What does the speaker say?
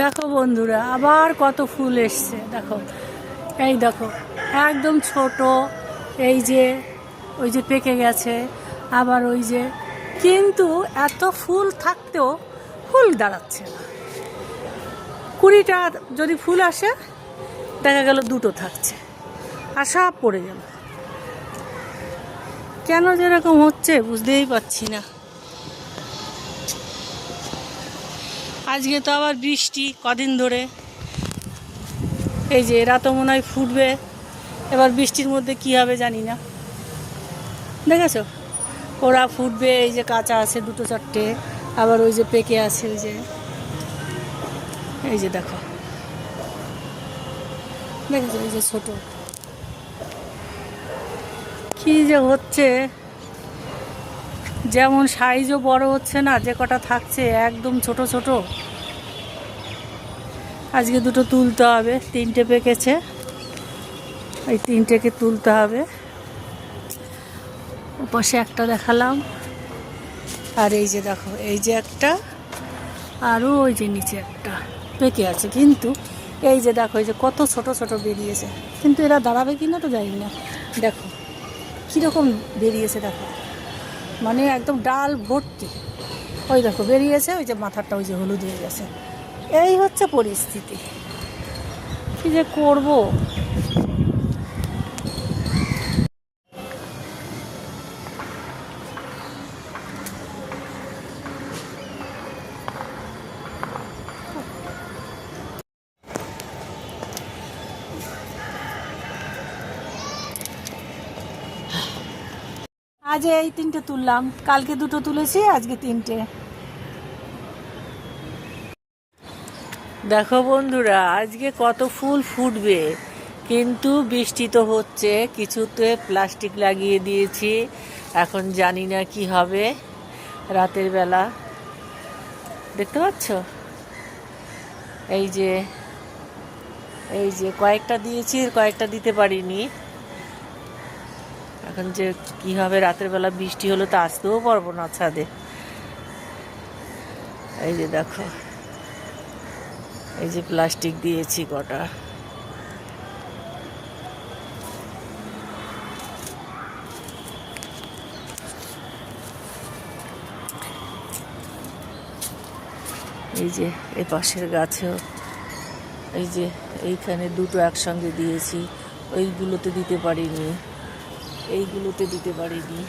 দেখো বন্ধুরা, আবার কত ফুল এসছে। দেখো, এই দেখো, একদম ছোট। এই যে ওই যে পেকে গেছে, আবার ওই যে, কিন্তু এত ফুল থাকতেও ফুল দাঁড়াচ্ছে না। 20টা যদি ফুল আসে, দেখা গেল 2টো থাকছে, আর সব পড়ে গেল। কেন যেরকম হচ্ছে বুঝতেই পারছি না। আজকে তো আবার বৃষ্টি কদিন ধরে। এই যে এরা তো মনে হয় ফুটবে, এবার বৃষ্টির মধ্যে কি হবে জানি না। দেখেছো, ওরা ফুটবে। এই যে কাঁচা আছে 2-4টে, আবার ওই যে পেকে আছে। ওই যে, এই যে দেখো, দেখেছো, এই যে ছোট কি যে হচ্ছে। যেমন সাইজও বড় হচ্ছে না, যে কটা থাকছে একদম ছোট ছোট। আজকে 2টো তুলতে হবে, 3টে পেকেছে, এই 3টেকে তুলতে হবে। ওপাশে একটা দেখালাম, আর এই যে দেখো, এই যে একটা, আরও ওই যে নিচে একটা পেকে আছে। কিন্তু এই যে দেখো, এই যে কত ছোট ছোট বেরিয়েছে, কিন্তু এরা দাঁড়াবে কি না তো জানি না। দেখো কীরকম বেরিয়েছে, দেখো, মানে একদম ডাল ভর্তি। ওই দেখো বেরিয়েছে, ওই যে মাথাটা ওই যে হলুদ হয়ে গেছে। এই হচ্ছে পরিস্থিতি, কী যে করবো। আজ এই 3টে তুললাম, কালকে 2টো তুলেছি, আজকে 3টে। দেখো বন্ধুরা, আজকে কত ফুল ফুটবে, কিন্তু বৃষ্টি তো হচ্ছে। কিছুতে প্লাস্টিক লাগিয়ে দিয়েছি, এখন জানি না কি হবে রাতের বেলা। দেখতে পাচ্ছ, এই যে, এই যে কয়েকটা দিয়েছি, কয়েকটা দিতে পারিনি। এখন যে কি হবে রাতের বেলা, বৃষ্টি হলে তো আসতেও পারবো না ছাদে। এই যে দেখো, এই যে প্লাস্টিক দিয়েছি কটা। এই যে এ পাশের গাছেও, এই যে এইখানে 2টো একসঙ্গে দিয়েছি, ওইগুলোতে দিতে পারিনি, এইগুলোতে দিতে পারিনি।